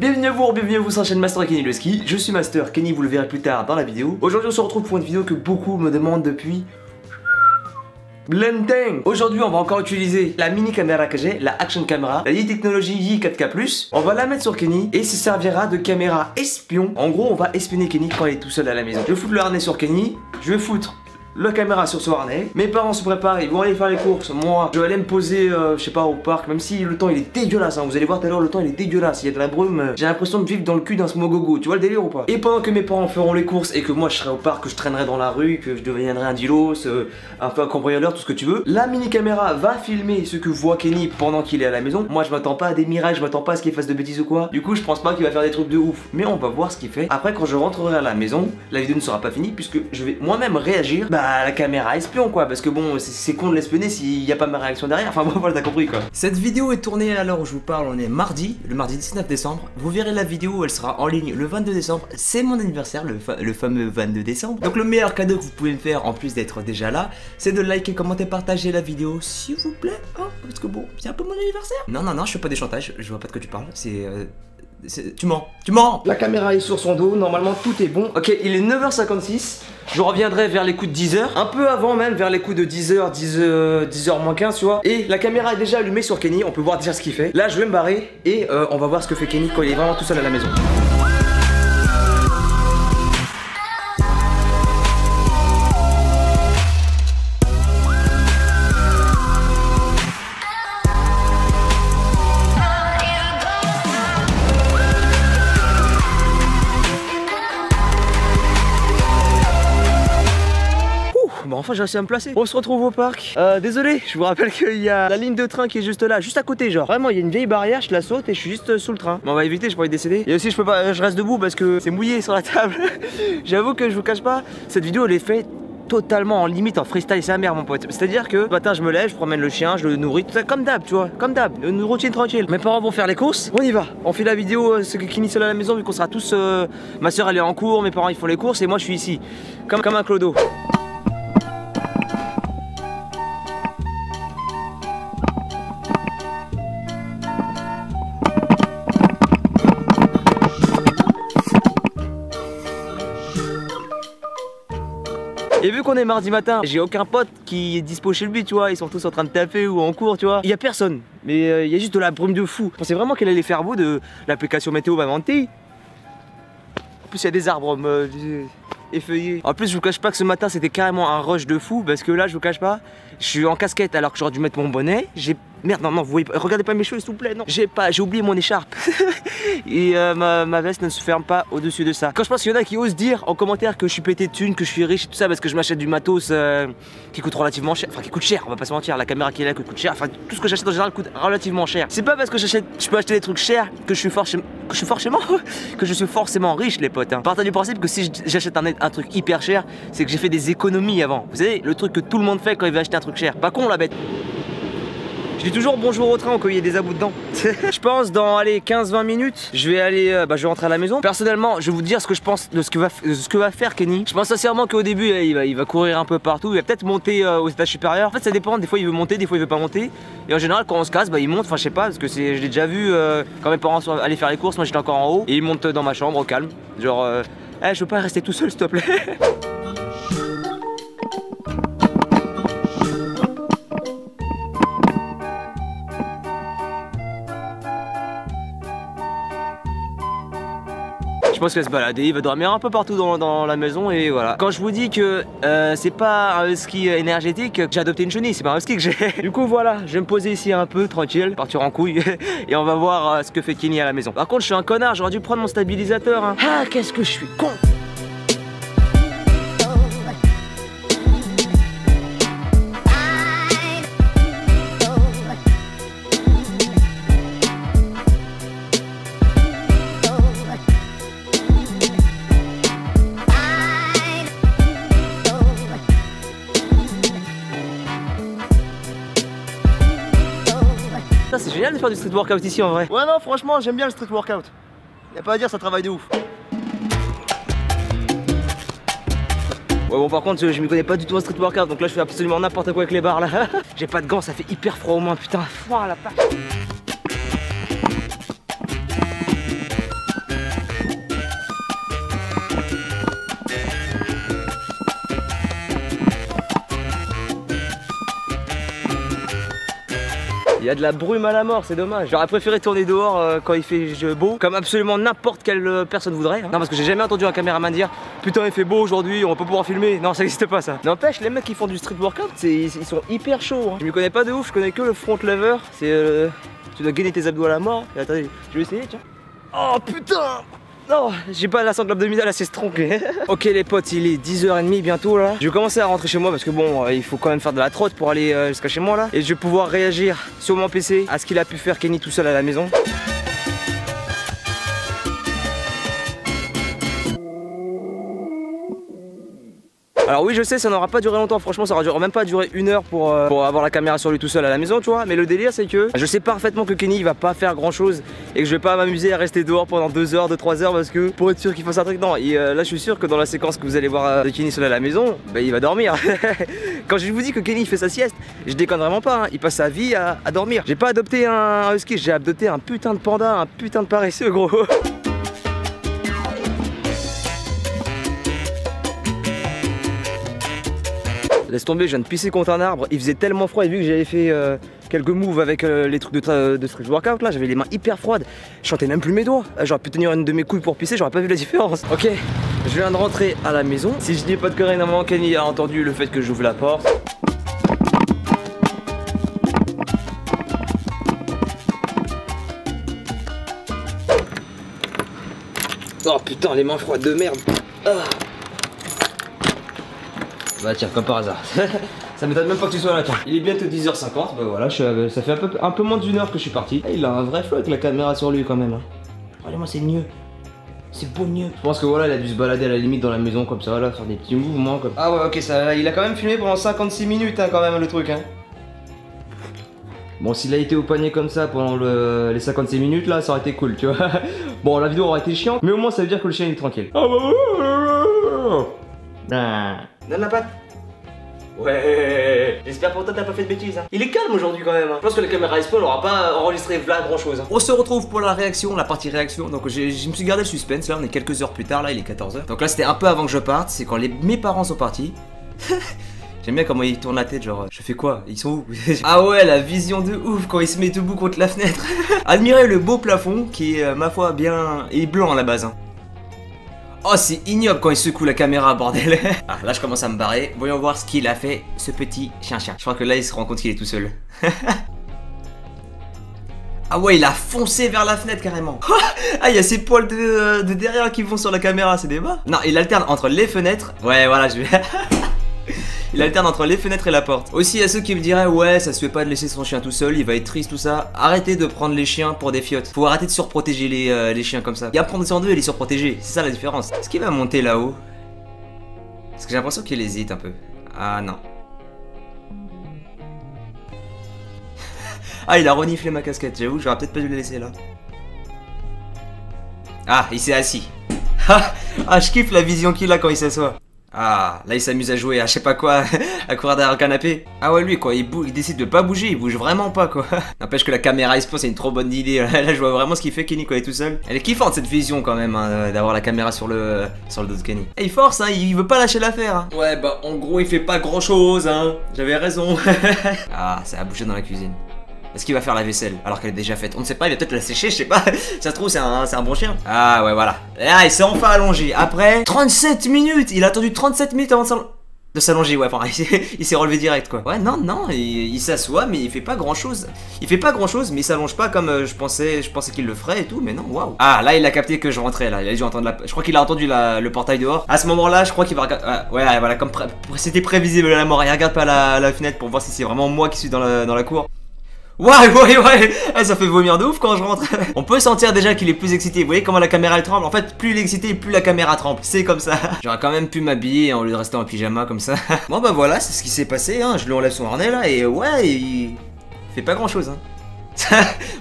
Bienvenue à vous sur la chaîne Master Kenny le ski. Je suis Master Kenny, vous le verrez plus tard dans la vidéo. Aujourd'hui on se retrouve pour une vidéo que beaucoup me demandent depuis longtemps. Aujourd'hui on va encore utiliser la mini caméra que j'ai, la Action Camera, la technologie Yi 4K+. On va la mettre sur Kenny et ça servira de caméra espion. En gros on va espionner Kenny quand il est tout seul à la maison. Je vais foutre le harnais sur Kenny, je vais foutre la caméra sur ce harnais. Mes parents se préparent, ils vont aller faire les courses. Moi, je vais aller me poser, je sais pas, au parc. Même si le temps il est dégueulasse, hein. Vous allez voir tout à l'heure, le temps il est dégueulasse. Il y a de la brume. J'ai l'impression de vivre dans le cul d'un smogogo. Tu vois le délire ou pas? Et pendant que mes parents feront les courses et que moi je serai au parc, que je traînerai dans la rue, que je deviendrai un dilos, un peu un cambrioleur, tout ce que tu veux, la mini caméra va filmer ce que voit Kenny pendant qu'il est à la maison. Moi, je m'attends pas à des miracles, je m'attends pas à ce qu'il fasse de bêtises ou quoi. Du coup, je pense pas qu'il va faire des trucs de ouf. Mais on va voir ce qu'il fait. Après, quand je rentrerai à la maison, la vidéo ne sera pas finie puisque je vais moi-même réagir à la caméra espion quoi, parce que bon c'est con de l'espionner s'il n'y a pas ma réaction derrière, enfin bon voilà t'as compris quoi. Cette vidéo est tournée à l'heure où je vous parle, on est mardi, le mardi 19 décembre, vous verrez la vidéo, elle sera en ligne le 22 décembre, c'est mon anniversaire, le fameux 22 décembre, donc le meilleur cadeau que vous pouvez me faire en plus d'être déjà là, c'est de liker, commenter, partager la vidéo s'il vous plaît, hein, parce que bon c'est un peu mon anniversaire. Non je fais pas des chantages, je vois pas de quoi tu parles, tu mens. La caméra est sur son dos, normalement tout est bon. Ok, il est 9h56. Je reviendrai vers les coups de 10h. Un peu avant même, vers les coups de 10h, 10h moins 15, tu vois. Et la caméra est déjà allumée sur Kenny, on peut voir déjà ce qu'il fait. Là, je vais me barrer et on va voir ce que fait Kenny quand il est vraiment tout seul à la maison. Bon enfin j'ai réussi à me placer. On se retrouve au parc. Désolé, je vous rappelle qu'il y a la ligne de train qui est juste là, juste à côté genre. Vraiment il y a une vieille barrière, je la saute et je suis juste sous le train. Mais on va éviter, je pourrais décéder. Et aussi je peux pas, je reste debout parce que c'est mouillé sur la table. J'avoue que je vous cache pas, cette vidéo elle est faite totalement en limite en freestyle, c'est la merde mon pote. C'est à dire que le matin je me lève, je promène le chien, je le nourris, tout ça comme d'hab, tu vois, comme d'hab, une routine tranquille. Mes parents vont faire les courses, on y va. On fait la vidéo, ce qui seul à la maison vu qu'on sera tous, ma soeur elle est en cours, mes parents ils font les courses et moi je suis ici, comme un clodo. Et vu qu'on est mardi matin, j'ai aucun pote qui est dispo chez lui, tu vois, ils sont tous en train de taper ou en cours, tu vois. Il y a personne, mais il y a juste de la brume de fou. Je pensais vraiment qu'elle allait faire beau de l'application météo m'a menti. En plus, il y a des arbres effeuillés. En plus, je vous cache pas que ce matin c'était carrément un rush de fou parce que là, je vous cache pas, je suis en casquette alors que j'aurais dû mettre mon bonnet. Merde, non, vous voyez pas, regardez pas mes cheveux s'il vous plaît, non. J'ai oublié mon écharpe. Et ma veste ne se ferme pas au-dessus de ça. Quand je pense qu'il y en a qui osent dire en commentaire que je suis pété de thunes, que je suis riche et tout ça parce que je m'achète du matos qui coûte relativement cher, enfin qui coûte cher, on va pas se mentir, la caméra qui est là coûte cher, enfin tout ce que j'achète en général coûte relativement cher. C'est pas parce que je peux acheter des trucs chers que je suis forcément riche les potes. Hein. Partez du principe que si j'achète un truc hyper cher, c'est que j'ai fait des économies avant. Vous savez, le truc que tout le monde fait quand il veut acheter un truc cher. Pas con la bête. Je dis toujours bonjour au train au cas où il y a des abous dedans. Je pense dans 15-20 minutes, je vais aller, je vais rentrer à la maison. Personnellement, je vais vous dire ce que je pense de ce que va faire Kenny. Je pense sincèrement qu'au début, il va courir un peu partout. Il va peut-être monter aux étages supérieurs. En fait, ça dépend. Des fois, il veut monter, des fois, il veut pas monter. Et en général, quand on se casse, il monte. Enfin, je sais pas, parce que je l'ai déjà vu quand mes parents sont allés faire les courses. Moi, j'étais encore en haut. Et il monte dans ma chambre au calme. Genre, je veux pas rester tout seul, s'il te plaît. Je pense qu'il va se balader, il va dormir un peu partout dans la maison et voilà. Quand je vous dis que c'est pas un husky énergétique, j'ai adopté une chenille, c'est pas un husky que j'ai. Du coup voilà, je vais me poser ici un peu tranquille, partir en couille et on va voir ce que fait Kenny à la maison. Par contre je suis un connard, j'aurais dû prendre mon stabilisateur hein. Ah qu'est-ce que je suis con. C'est génial de faire du street workout ici en vrai. Ouais non franchement j'aime bien le street workout. Y'a pas à dire, ça travaille de ouf. Ouais bon par contre je m'y connais pas du tout en street workout. Donc là je fais absolument n'importe quoi avec les barres là. J'ai pas de gants, ça fait hyper froid au moins putain. Oh la vache. y a de la brume à la mort, c'est dommage. J'aurais préféré tourner dehors quand il fait beau, comme absolument n'importe quelle personne voudrait. Hein. Non, parce que j'ai jamais entendu un caméraman dire putain, il fait beau aujourd'hui, on va pas pouvoir filmer. Non, ça n'existe pas ça. N'empêche, les mecs qui font du street workout, ils sont hyper chauds. Hein. Je me connais pas de ouf, je connais que le front lever. C'est tu dois gainer tes abdos à la mort. Et attendez, je vais essayer, tiens. Oh putain! Non, j'ai pas la sangle abdominale assez strong. Ok les potes, il est 10h30 bientôt là. Je vais commencer à rentrer chez moi parce que bon, il faut quand même faire de la trotte pour aller jusqu'à chez moi là. Et je vais pouvoir réagir sur mon PC à ce qu'il a pu faire Kenny tout seul à la maison. Alors oui, je sais, ça n'aura pas duré longtemps, franchement ça aura même pas duré 1 heure pour avoir la caméra sur lui tout seul à la maison, tu vois. Mais le délire c'est que je sais parfaitement que Kenny il va pas faire grand chose et que je vais pas m'amuser à rester dehors pendant 2 heures, 2-3 heures parce que pour être sûr qu'il fasse un truc, non. Et là je suis sûr que dans la séquence que vous allez voir de Kenny seul à la maison, bah, il va dormir. Quand je vous dis que Kenny il fait sa sieste, je déconne vraiment pas, hein. Il passe sa vie à dormir. J'ai pas adopté un husky, j'ai adopté un putain de panda, un putain de paresseux gros. Laisse tomber, je viens de pisser contre un arbre, il faisait tellement froid et vu que j'avais fait quelques moves avec les trucs de street workout là, j'avais les mains hyper froides, je sentais même plus mes doigts. J'aurais pu tenir une de mes couilles pour pisser, j'aurais pas vu la différence. Ok, je viens de rentrer à la maison. Si je dis pas de conneries, normalement Kenny a entendu le fait que j'ouvre la porte. Oh putain, les mains froides de merde. Ah. Bah tiens, comme par hasard. Ça m'étonne même pas que tu sois là, tiens. Il est bientôt 10h50, bah voilà, ça fait un peu moins d'une heure que je suis parti. Il a un vrai flow avec la caméra sur lui quand même. Hein. Regardez-moi, c'est mieux. C'est beau mieux. Je pense que voilà, il a dû se balader à la limite dans la maison comme ça, là, faire des petits mouvements comme... Ah ouais, ok, ça, il a quand même filmé pendant 56 minutes hein, quand même le truc. Hein. Bon, s'il a été au panier comme ça pendant les 56 minutes là, ça aurait été cool, tu vois. Bon, la vidéo aurait été chiante, mais au moins ça veut dire que le chien est tranquille. Donne la patte. Ouais. J'espère pour toi t'as pas fait de bêtises. Hein. Il est calme aujourd'hui quand même. Hein. Je pense que la caméra Spawn n'aura pas enregistré là grand chose. Hein. On se retrouve pour la réaction, la partie réaction. Donc je me suis gardé le suspense. Là on est quelques heures plus tard. Là il est 14h. Donc là c'était un peu avant que je parte. C'est quand mes parents sont partis. J'aime bien comment ils tournent la tête, genre je fais quoi? Ils sont où? Ah ouais, la vision de ouf quand il se met debout contre la fenêtre. Admirez le beau plafond qui est ma foi bien et blanc à la base. Hein. Oh c'est ignoble quand il secoue la caméra bordel. Ah là je commence à me barrer. Voyons voir ce qu'il a fait ce petit chien. Je crois que là il se rend compte qu'il est tout seul. Ah ouais il a foncé vers la fenêtre carrément. Ah il y a ses poils de derrière qui vont sur la caméra, c'est des bas. Non il alterne entre les fenêtres. Ouais voilà je vais... Il alterne entre les fenêtres et la porte. Aussi à ceux qui me diraient ouais ça se fait pas de laisser son chien tout seul, il va être triste tout ça. Arrêtez de prendre les chiens pour des fiottes. Faut arrêter de surprotéger les chiens comme ça. Il y a prendre soin d'eux et les surprotéger. C'est ça la différence. Est-ce qu'il va monter là-haut? Parce que j'ai l'impression qu'il hésite un peu. Ah non. Ah il a reniflé ma casquette, j'avoue j'aurais peut-être pas dû la laisser là. Ah il s'est assis. Ah je kiffe la vision qu'il a quand il s'assoit. Ah, là il s'amuse à jouer à je sais pas quoi, à courir derrière un canapé. Ah ouais lui quoi, il décide de pas bouger, il bouge vraiment pas quoi. N'empêche que la caméra Expo c'est une trop bonne idée. Là je vois vraiment ce qu'il fait Kenny quand il est tout seul. Elle est kiffante cette vision quand même, hein, d'avoir la caméra sur le dos de Kenny. Et il force, hein, il veut pas lâcher l'affaire. Hein. Ouais bah en gros il fait pas grand chose, hein. J'avais raison. Ah, ça a bougé dans la cuisine. Est-ce qu'il va faire la vaisselle alors qu'elle est déjà faite? On ne sait pas, il va peut-être la sécher, je sais pas. Ça se trouve c'est un bon chien. Ah ouais voilà. Ah il s'est enfin allongé. Après 37 minutes. Il a attendu 37 minutes avant de s'allonger. Ouais enfin il s'est relevé direct quoi. Ouais non il s'assoit mais il fait pas grand chose. Il fait pas grand chose mais il s'allonge pas comme je pensais qu'il le ferait et tout. Mais non waouh. Ah là il a capté que je rentrais là. Il a dû entendre je crois qu'il a entendu le portail dehors. À ce moment là je crois qu'il va ouais voilà comme c'était prévisible à la mort. Il regarde pas la fenêtre pour voir si c'est vraiment moi qui suis dans la cour. Ouais, ah, ça fait vomir de ouf quand je rentre. On peut sentir déjà qu'il est plus excité. Vous voyez comment la caméra elle tremble? En fait, plus il est excité, plus la caméra tremble. C'est comme ça. J'aurais quand même pu m'habiller au lieu de rester en pyjama comme ça. Bon bah voilà, c'est ce qui s'est passé. Hein. Je lui enlève son harnais là et ouais, il fait pas grand chose. Hein.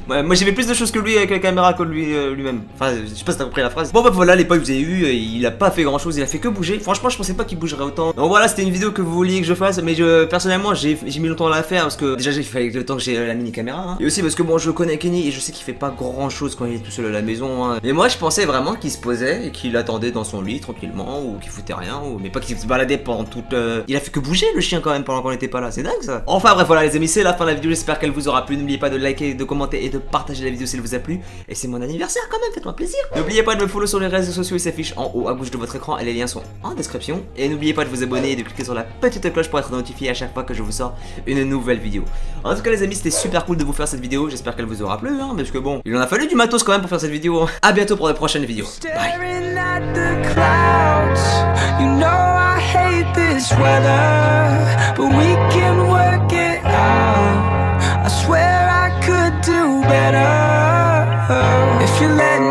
Moi j'ai fait plus de choses que lui avec la caméra que lui-même. Enfin, je sais pas si t'as compris la phrase. Bon bah voilà, les points que vous avez eu, il a pas fait grand chose, il a fait que bouger. Franchement, je pensais pas qu'il bougerait autant. Donc voilà, c'était une vidéo que vous vouliez que je fasse, mais personnellement j'ai mis longtemps à la faire parce que déjà j'ai fait le temps que j'ai la mini caméra. Hein. Et aussi parce que bon, je connais Kenny et je sais qu'il fait pas grand chose quand il est tout seul à la maison. Hein. Mais moi je pensais vraiment qu'il se posait et qu'il attendait dans son lit tranquillement ou qu'il foutait rien, mais pas qu'il se baladait pendant toute. Il a fait que bouger le chien quand même pendant qu'on était pas là, c'est dingue ça. Enfin bref, voilà les amis, c'est la fin de la vidéo. J'espère qu'elle vous aura plu. N'oubliez pas de liker, de commenter et de partager la vidéo si elle vous a plu. Et c'est mon anniversaire quand même, faites-moi plaisir. N'oubliez pas de me follow sur les réseaux sociaux, ils s'affichent en haut à gauche de votre écran et les liens sont en description. Et n'oubliez pas de vous abonner et de cliquer sur la petite cloche pour être notifié à chaque fois que je vous sors une nouvelle vidéo. En tout cas les amis, c'était super cool de vous faire cette vidéo. J'espère qu'elle vous aura plu, hein, parce que bon, il en a fallu du matos quand même pour faire cette vidéo. A bientôt pour de prochaines vidéos. Bye. I swear I could do better if you let me.